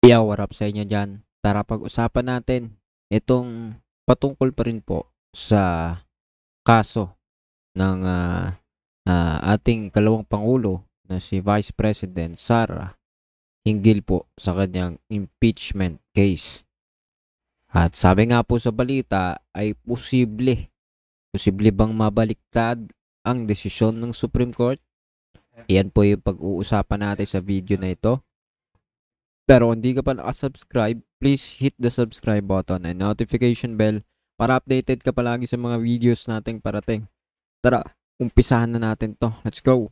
Yo, what up sa inyo dyan? Tara pag-usapan natin itong patungkol pa rin po sa kaso ng ating ikalawang Pangulo na si Vice President Sara hinggil po sa kanyang impeachment case. At sabi nga po sa balita ay posible bang mabaliktad ang desisyon ng Supreme Court? Iyan po yung pag-uusapan natin sa video na ito. Pero kung hindi ka pa nakasubscribe, please hit the subscribe button and notification bell para updated ka palagi sa mga videos nating parating. Tara, umpisahan na natin to. Let's go!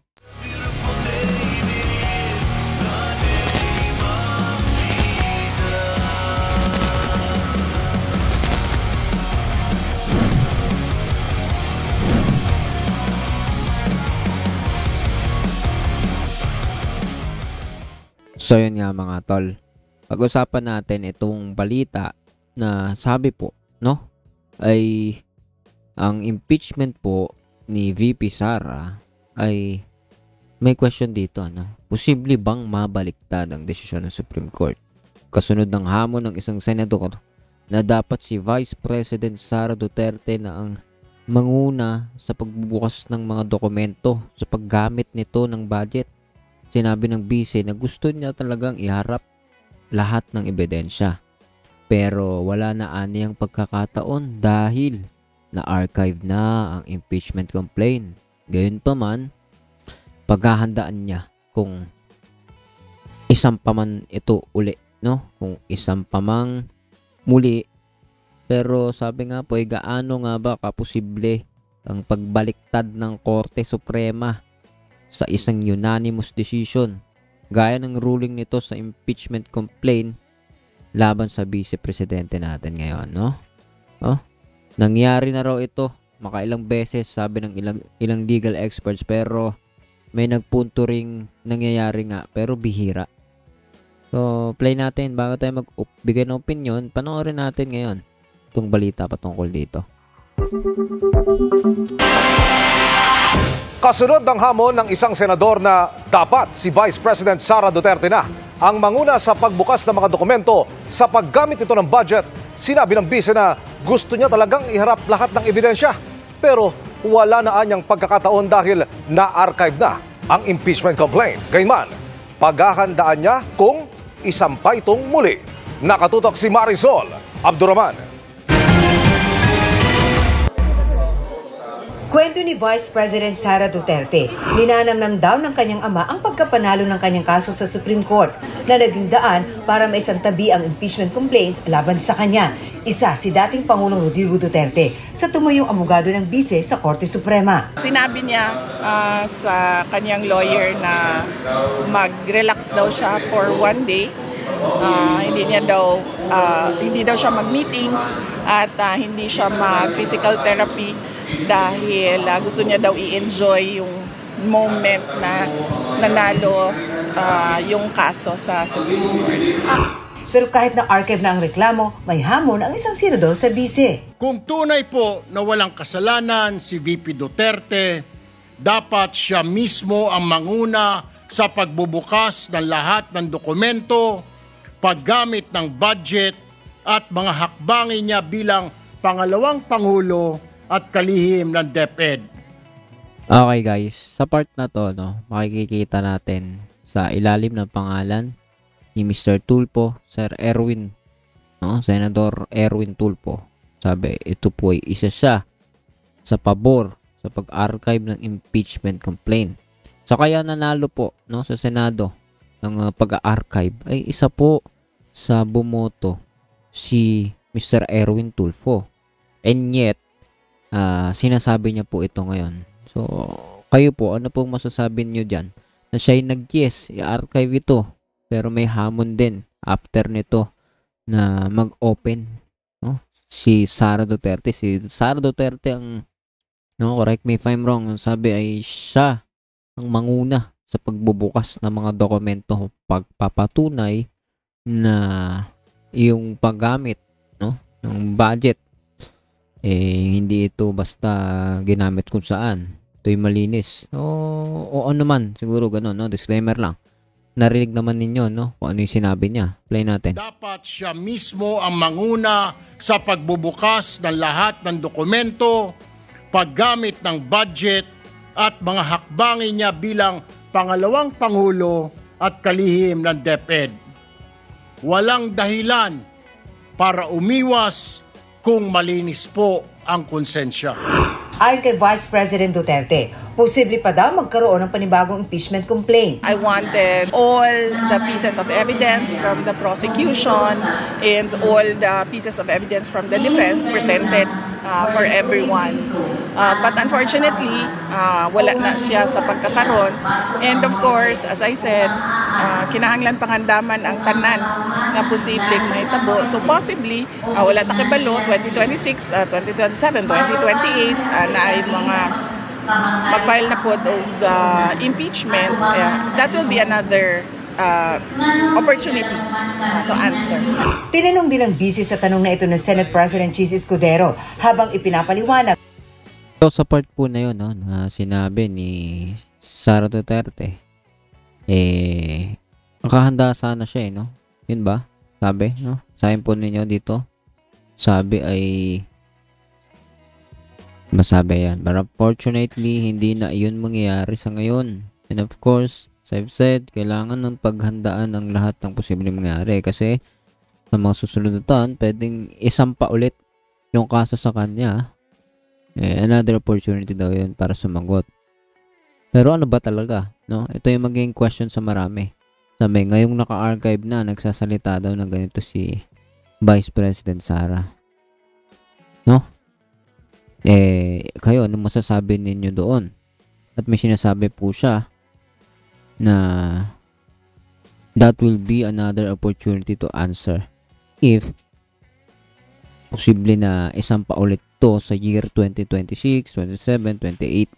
So yun nga mga tol, pag-usapan natin itong balita na sabi po, no, ay ang impeachment po ni VP Sara ay may question dito, no? Posible bang mabaliktad ang desisyon ng Supreme Court? Kasunod ng hamon ng isang senador na dapat si Vice President Sara Duterte na ang manguna sa pagbubukas ng mga dokumento sa paggamit nito ng budget. Sinabi ng bise na gusto niya talagang iharap lahat ng ebidensya. Pero wala na aniyang pagkakataon dahil na-archive na ang impeachment complaint. Gayunpaman, paghahandaan niya kung isang pa man ito uli, no? Kung isang pa mang muli. Pero sabi nga po, gaano nga ba kaposible ang pagbaliktad ng Korte Suprema sa isang unanimous decision gaya ng ruling nito sa impeachment complaint laban sa vice presidente natin ngayon, no? Oh, nangyari na raw ito makailang beses, sabi ng ilang legal experts, pero may nagpunto ring nangyayari nga pero bihira. So, play natin bago tayo magbigay ng opinion. Panoorin natin ngayon itong balita patungkol dito. Kasunod ng hamon ng isang senador na dapat si Vice President Sara Duterte na ang manguna sa pagbukas ng mga dokumento sa paggamit nito ng budget, sinabi ng bise na gusto niya talagang iharap lahat ng ebidensya. Pero wala na anyang pagkakataon dahil na-archive na ang impeachment complaint. Gayunman, paghahandaan niya kung isampa itong muli. Nakatutok si Marisol Abdurrahman. Kwento ni Vice President Sara Duterte, ninanamnam daw ng kanyang ama ang pagkapanalo ng kanyang kaso sa Supreme Court na naging daan para maisantabi ang impeachment complaints laban sa kanya. Isa si dating Pangulong Rodrigo Duterte sa tumuyong abogado ng bise sa Korte Suprema. Sinabi niya sa kanyang lawyer na mag-relax daw siya for one day. Hindi daw siya mag-meetings at hindi siya mag-physical therapy dahil gusto niya daw i-enjoy yung moment na nanalo yung kaso sa Supreme Court. Pero kahit na archive na ang reklamo, may hamon ang isang senador sa bise. Kung tunay po na walang kasalanan si VP Duterte, dapat siya mismo ang manguna sa pagbubukas ng lahat ng dokumento, paggamit ng budget at mga hakbangin niya bilang pangalawang Pangulo at kalihim ng DepEd. Okay guys, sa part na to, no, makikita natin sa ilalim ng pangalan ni Mr. Tulfo, Sir Erwin, no, Senador Erwin Tulfo. Sabi, ito po ay isa siya sa pabor sa pag-archive ng impeachment complaint. So kaya nanalo po, no, sa Senado ng pag-archive ay isa po sa bumoto si Mr. Erwin Tulfo. And yet, sinasabi niya po ito ngayon. So, kayo po, ano pong masasabi niyo dyan? Na siya'y nag-yes, i-archive ito. Pero may hamon din after nito na mag-open, no? Si Sara Duterte. Si Sara Duterte ang, no, correct me if I'm wrong, ang sabi ay siya ang manguna sa pagbubukas ng mga dokumento, pagpapatunay na yung paggamit, no, ng budget hindi ito basta ginamit kung saan. Ito'y malinis. O ano man, siguro ganun, no? Disclaimer lang. narinig naman ninyo, no? Kung ano yung sinabi niya. Play natin. Dapat siya mismo ang manguna sa pagbubukas ng lahat ng dokumento, paggamit ng budget at mga hakbangin niya bilang pangalawang Pangulo at kalihim ng DepEd. Walang dahilan para umiwas kung malinis po ang konsensya. Ayon kay Vice President Duterte, posible pa daw magkaroon ng panibagong impeachment complaint. I wanted all the pieces of evidence from the prosecution and all the pieces of evidence from the defense presented for everyone. But unfortunately, wala na siya sa pagkakaroon. And of course, as I said, kinahanglan pangandaman ang tanan na posibleng mahitabo. So possibly, wala ta kibalo, 2026, 2027, 2028, na ay mga mag-file na po og impeachment. That will be another opportunity to answer. Tinanong din ang busy sa tanong na ito ng Senate President Chis Escudero habang ipinapaliwanag. So sa part po na yun, no, na sinabi ni Sara Duterte, makahanda sana siya, no? Yun ba? Sabi, no? Sabi po ninyo dito, sabi ay masabi yan. But unfortunately, hindi na yun mangyayari sa ngayon. And of course, as I've said, kailangan ng paghandaan ang lahat ng posibleng mangyari kasi sa mga susunod na taon, pwedeng isampa ulit yung kaso sa kanya. Another opportunity daw yun para sumagot. Pero ano ba talaga? No? Ito yung magiging question sa marami. Sabi, ngayong naka-archive na, nagsasalita daw ng ganito si Vice President Sara. No? Kayo, ano masasabi ninyo doon? At may sinasabi po siya na that will be another opportunity to answer if posible na isang pa ulit to sa year 2026, 27, 28.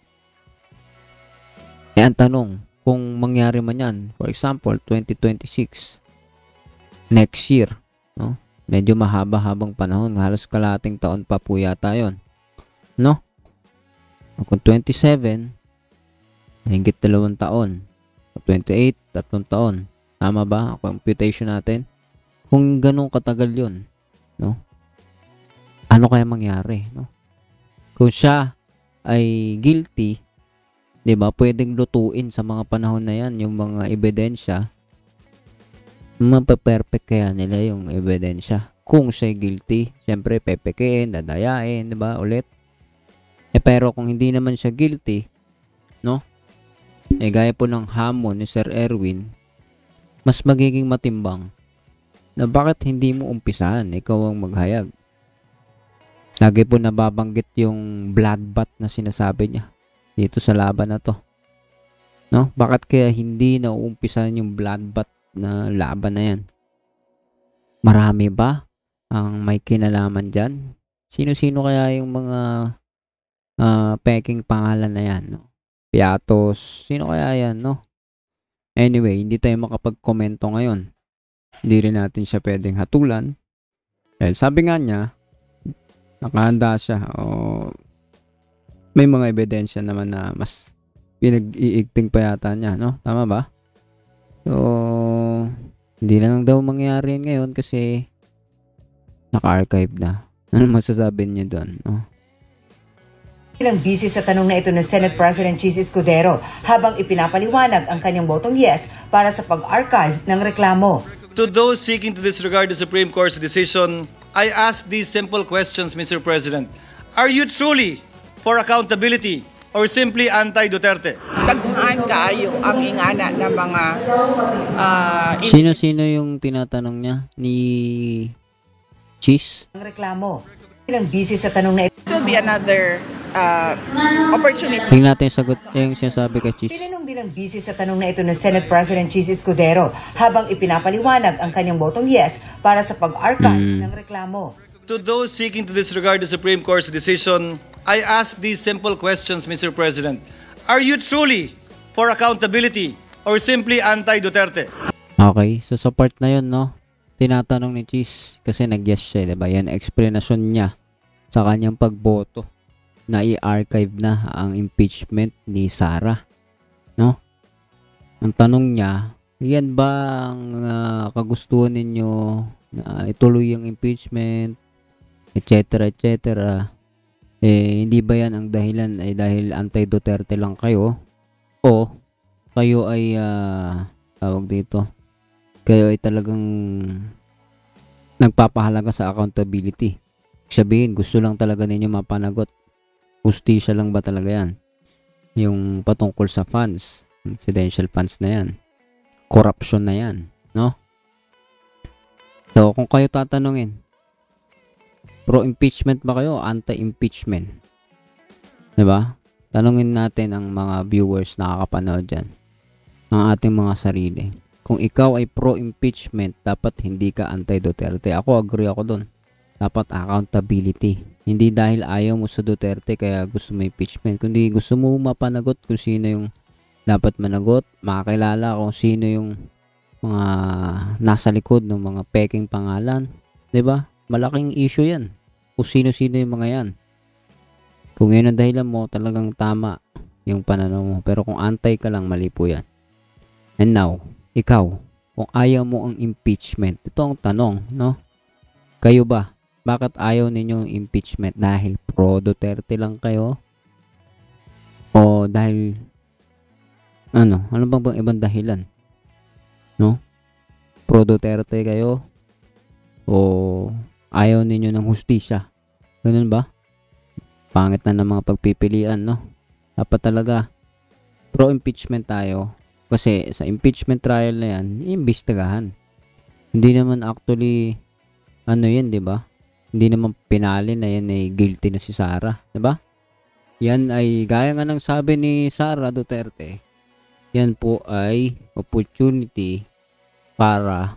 Ang tanong, kung mangyari man yan, for example, 2026, next year, no? Medyo mahaba-habang panahon, halos kalating taon pa po yata yun. No? Kung 27, higit 2 taon. Kung 28, 3 taon. Tama ba? Computation natin. Kung ganun katagal yun, no? Ano kaya mangyari, no? Kung siya ay guilty, 'di ba? Pwedeng lutuin sa mga panahon na 'yan yung mga ebidensya. Mapaperfect kaya nila yung ebidensya. Kung siya guilty, syempre pepekein, dadayain, 'di ba? Ulit. Pero kung hindi naman siya guilty, no? Gaya po ng hamon ni Sir Erwin, mas magiging matimbang na bakit hindi mo umpisahan, ikaw ang maghayag. Lagi po nababanggit yung bloodbath na sinasabi niya dito sa laban na to. No? Bakit kaya hindi na uumpisahan yung bloodbath na laban na yan? Marami ba ang may kinalaman dyan? Sino-sino kaya yung mga peking pangalan na yan, no? Piatos, sino kaya yan, no? Anyway, hindi tayo makapag-komento ngayon. Hindi rin natin siya pwedeng hatulan. Dahil sabi nga niya, nakahanda siya o may mga ebidensya naman na mas pinag-iigting pa yata niya, no? Tama ba? So, hindi na lang daw mangyari ngayon kasi naka-archive na. Ano masasabi niyo doon, no? Ilang busy sa tanong na ito ng Senate President Chis Escudero habang ipinapaliwanag ang kanyang botong yes para sa pag-archive ng reklamo. To those seeking to disregard the Supreme Court's decision, I ask these simple questions, Mr. President. Are you truly for accountability or simply anti-Duterte? Daghan kaayo ang ingana ng mga Sino-sino yung tinatanong niya ni Chis? Ang reklamo. Ilang busy sa tanong na ito. It will be another opportunity. Tingnan natin yung sagot yung sinasabi kay Chis. Tinanong din ang busy sa tanong na ito ng Senate President Chis Escudero habang ipinapaliwanag ang kanyang botong yes para sa pag-archive ng reklamo. To those seeking to disregard the Supreme Court's decision, I ask these simple questions, Mr. President. Are you truly for accountability or simply anti-Duterte? Okay, so sa part na yun, no? Tinatanong ni Chis kasi nag-yes siya, diba? Yan explanation niya sa kanyang pagboto na i-archive na ang impeachment ni Sara, no? Ang tanong niya, Yan ba ang kagustuhan ninyo na ituloy ang impeachment, etc., etc.? Hindi ba yan ang dahilan ay dahil anti-Duterte lang kayo? O kayo ay tawag dito, kayo ay talagang nagpapahalaga sa accountability? Sabihin, gusto lang talaga ninyo mapanagot. Hustisya lang ba talaga yan? Yung patungkol sa funds, presidential funds na yan, corruption na yan, no? So, kung kayo tatanungin, pro-impeachment ba kayo? Anti-impeachment? Diba? Tanungin natin ang mga viewers na nakakapanood dyan, ang ating mga sarili. Kung ikaw ay pro-impeachment, dapat hindi ka anti-Duterte. Ako, agree ako dun. Dapat accountability. Hindi dahil ayaw mo sa Duterte kaya gusto mo impeachment, kundi gusto mo mapanagot kung sino yung dapat managot, makakilala kung sino yung mga nasa likod ng mga peking pangalan. 'Di ba? Malaking issue yan. Kung sino-sino yung mga yan. Kung yun ang dahilan mo, talagang tama yung pananaw mo. Pero kung antay ka lang, mali po yan. And now, ikaw, kung ayaw mo ang impeachment, ito ang tanong, no? Kayo ba? Bakit ayaw ninyong impeachment? Dahil pro-Duterte lang kayo? O dahil ano bang ibang dahilan? No? Pro-Duterte kayo? O ayaw ninyo ng hustisya? Ganun ba? Pangit na ng mga pagpipilian, no? Dapat talaga pro-impeachment tayo. Kasi sa impeachment trial na yan, iimbestigahan. Hindi naman actually yan, 'di ba? Hindi naman pinali na yan ay guilty na si Sara, 'di ba? Yan ay gaya nga ng sabi ni Sara Duterte. Yan po ay opportunity para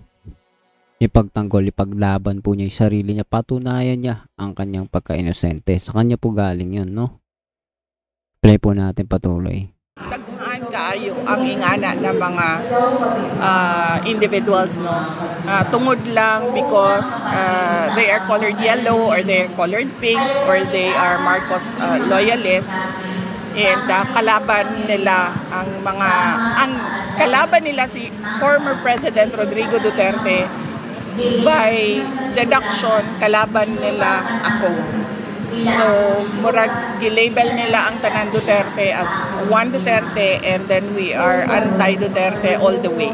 ipagtanggol, ipaglaban po niya yung sarili niya, patunayan niya ang kanyang pagka-inosente. Sa kanya po galing yun, no? Play po natin patuloy. Daghan kaayo ang ingana ng mga individuals, no? Tungod lang because they are colored yellow or they are colored pink or they are Marcos loyalists, and kalaban nila kalaban nila si former President Rodrigo Duterte. By deduction, kalaban nila ako. So, murag gilabel nila ang tanan Duterte as one Duterte, and then we are anti-Duterte all the way.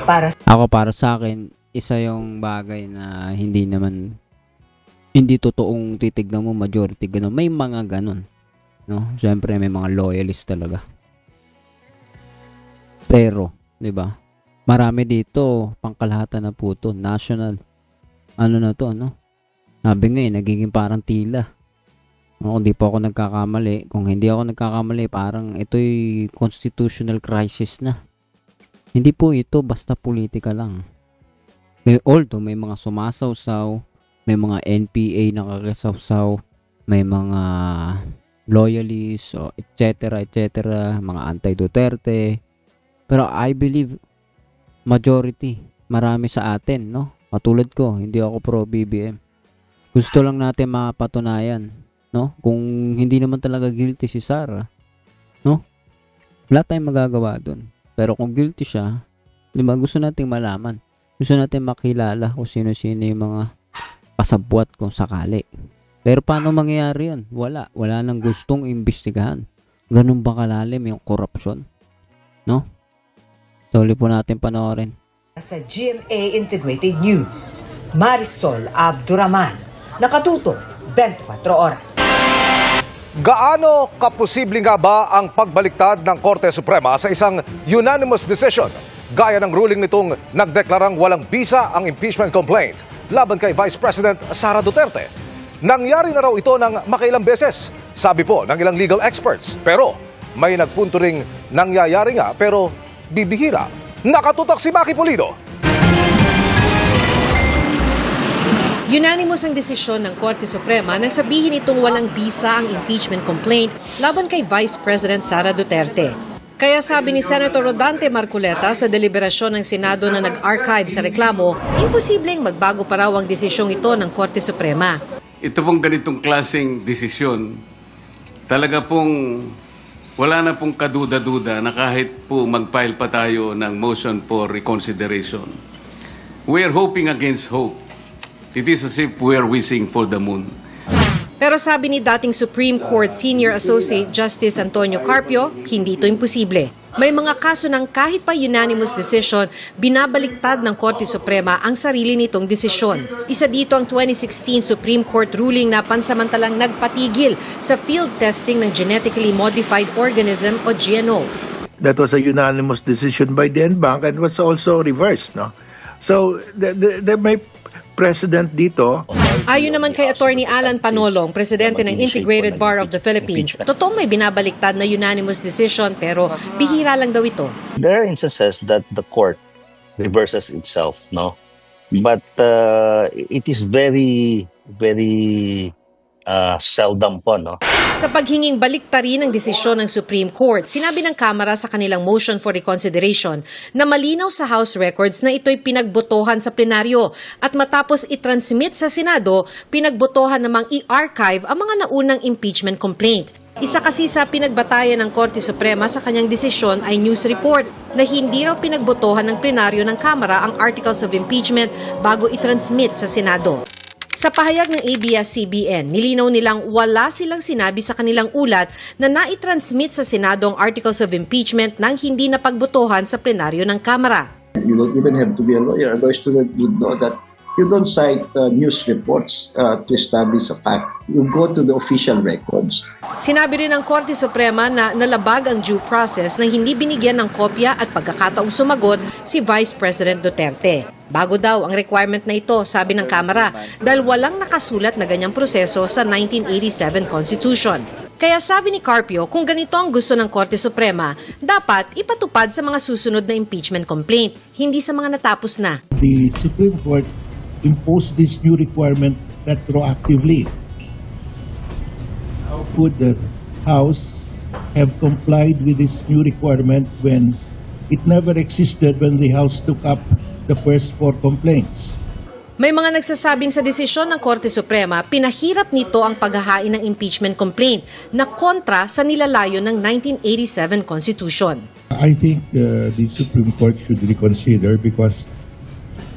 Para sa akin, isa yung bagay na hindi totoong titignan mo majority ganun. May mga ganun, no? Siyempre may mga loyalist talaga. Pero, 'di ba? Marami dito pangkalahatan na po to, national. Ano na to, no? Sabi nga nagiging parang tila. Kung di po ako nagkakamali, kung hindi ako nagkakamali, parang ito'y constitutional crisis na. Hindi po ito basta politika lang. Although may mga sumasawsaw, may mga NPA na kakasawsaw, may mga loyalists, etc., mga anti-Duterte. Pero I believe majority, marami sa atin, no? Matulad ko, hindi ako pro-BBM. Gusto lang natin mapatunayan, no? Kung hindi naman talaga guilty si Sara, no? Wala tayong magagawa dun. Pero kung guilty siya, di ba, gusto nating malaman. Gusto natin makilala kung sino-sino yung mga pasabwat kung sakali. Pero paano mangyayari yun? Wala nang gustong imbestigahan. Ganun ba kalalim yung corruption? No? Tuloy po natin panoorin. Sa GMA Integrated News, Marisol Abduraman, nakatutok 24 oras. Gaano kaposible nga ba ang pagbaliktad ng Korte Suprema sa isang unanimous decision gaya ng ruling nitong nagdeklarang walang bisa ang impeachment complaint laban kay Vice President Sara Duterte? Nangyari na raw ito ng makailang beses, sabi po ng ilang legal experts. Pero may nagpunto ring nangyayari nga pero bibihira. Nakatutok si Maki Pulido. Unanimous ang desisyon ng Korte Suprema nang sabihin itong walang bisa ang impeachment complaint laban kay Vice President Sara Duterte. Kaya sabi ni Senator Rodante Marcoleta sa deliberasyon ng Senado na nag-archive sa reklamo, imposibleng magbago pa raw ang desisyong ito ng Korte Suprema. Ito pong ganitong klaseng desisyon, talaga pong wala na pong kaduda-duda na kahit po mag-file pa tayo ng motion for reconsideration. We are hoping against hope. It is as if we are wishing for the moon. Pero sabi ni dating Supreme Court Senior Associate Justice Antonio Carpio, hindi ito imposible. May mga kaso ng kahit pa unanimous decision, binabaliktad ng Korte Suprema ang sarili nitong desisyon. Isa dito ang 2016 Supreme Court ruling na pansamantalang nagpatigil sa field testing ng genetically modified organism o GMO. That was a unanimous decision by the NBank and was also reversed, no? So, may precedent dito. Ayon naman kay Attorney Alan Panolong, presidente ng Integrated Bar of the Philippines, totoong may binabaliktad na unanimous decision pero bihira lang daw ito. There are instances that the court reverses itself, no? But it is very, very seldom po, no? Sa paghinging baliktarin ng desisyon ng Supreme Court, sinabi ng Kamara sa kanilang motion for reconsideration na malinaw sa House records na ito'y pinagbotohan sa plenaryo at matapos i-transmit sa Senado, pinagbotohan namang i-archive ang mga naunang impeachment complaint. Isa kasi sa pinagbatayan ng Korte Suprema sa kanyang desisyon ay news report na hindi raw pinagbotohan ng plenaryo ng Kamara ang articles of impeachment bago i-transmit sa Senado. Sa pahayag ng ABS-CBN, nilinaw nilang wala silang sinabi sa kanilang ulat na naitransmit sa Senado ang articles of impeachment nang hindi napagbotohan sa plenaryo ng Kamara. You don't even have to be a lawyer. A law student would know that you don't cite news reports to establish a fact. You go to the official records. Sinabi rin ng Korte Suprema na nalabag ang due process nang hindi binigyan ng kopya at pagkakataong sumagot si Vice President Duterte. Bago daw ang requirement na ito, sabi ng Kamara, dahil walang nakasulat na ganyang proseso sa 1987 Constitution. Kaya sabi ni Carpio, kung ganito ang gusto ng Korte Suprema, dapat ipatupad sa mga susunod na impeachment complaint, hindi sa mga natapos na. The Supreme Court imposed this new requirement retroactively. How could the House have complied with this new requirement when it never existed when the House took up the first 4 complaints? May mga nagsasabing sa desisyon ng Korte Suprema, pinahirap nito ang paghahain ng impeachment complaint na kontra sa nilalayo ng 1987 Constitution. I think the Supreme Court should reconsider because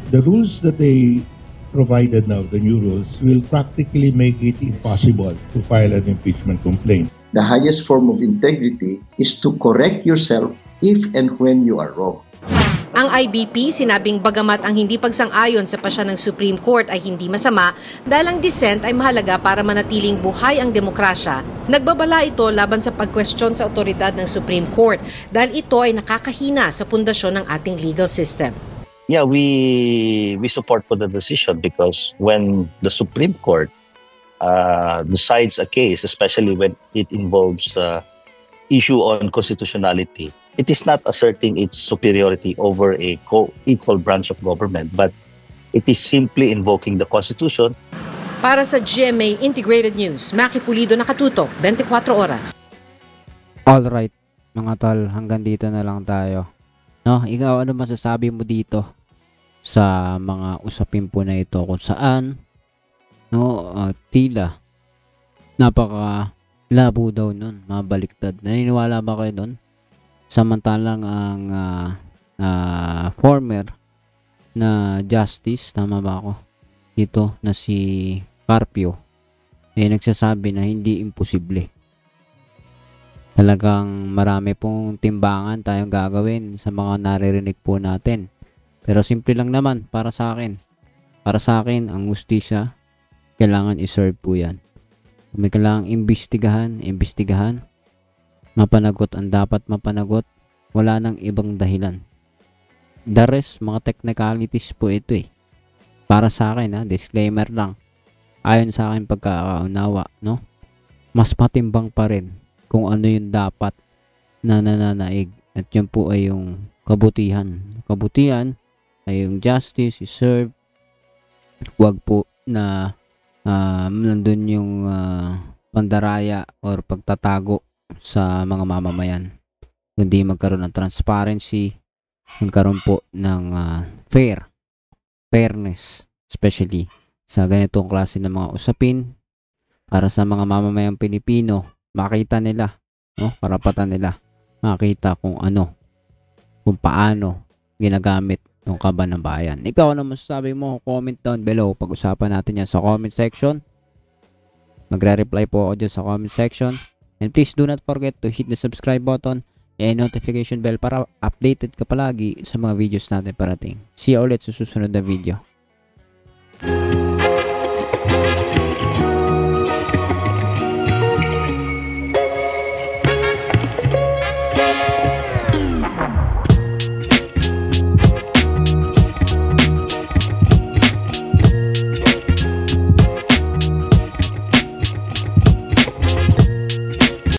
the rules that they provided now, the new rules, will practically make it impossible to file an impeachment complaint. The highest form of integrity is to correct yourself if and when you are wrong. Ang IBP sinabing bagamat ang hindi pagsang-ayon sa pasya ng Supreme Court ay hindi masama dahil ang dissent ay mahalaga para manatiling buhay ang demokrasya, nagbabala ito laban sa pagkwestiyon sa otoridad ng Supreme Court dahil ito ay nakakahina sa pundasyon ng ating legal system. Yeah, we support for the decision because when the Supreme Court decides a case, especially when it involves issue on constitutionality, it is not asserting its superiority over a co-equal branch of government, but it is simply invoking the Constitution. Para sa GMA Integrated News, Maki Pulido, nakatutok, 24 oras. Alright, mga tol, hanggang dito na lang tayo. No, ikaw ano masasabi mo dito sa mga usapin po na ito kung saan tila napaka labo daw nun, mabaliktad. Naniniwala ba kayo nun? Samantalang ang former na justice, tama ba ako? Dito na si Carpio ay nagsasabi na hindi imposible. Talagang marami pong timbangan tayong gagawin sa mga naririnig po natin. Pero simple lang naman para sa akin. Para sa akin, ang hustisya, kailangan i-serve po yan. Kung may kailangang imbestigahan, mapanagot ang dapat mapanagot, wala nang ibang dahilan. The rest, mga technicalities po ito eh. Para sa akin, disclaimer lang. Ayon sa akin pagkakaunawa, no? Mas matimbang pa rin kung ano yung dapat na nananaig. At yun po ay yung kabutihan. Kabutihan ay yung justice, i-serve. Huwag po na nandun yung pandaraya or pagtatago sa mga mamamayan. Kundi magkaroon ng transparency, magkaroon po ng fairness, especially sa ganitong klase ng mga usapin para sa mga mamamayang Pilipino. Makita nila No? Karapatan nila makita kung paano ginagamit yung kaban ng bayan. Ikaw, ano masasabi mo? Comment down below. Pag-usapan natin yan sa comment section. Magre-reply po ako dyan sa comment section. And please do not forget to hit the subscribe button and notification bell para updated ka palagi sa mga videos natin parating. See you ulit sa susunod na video.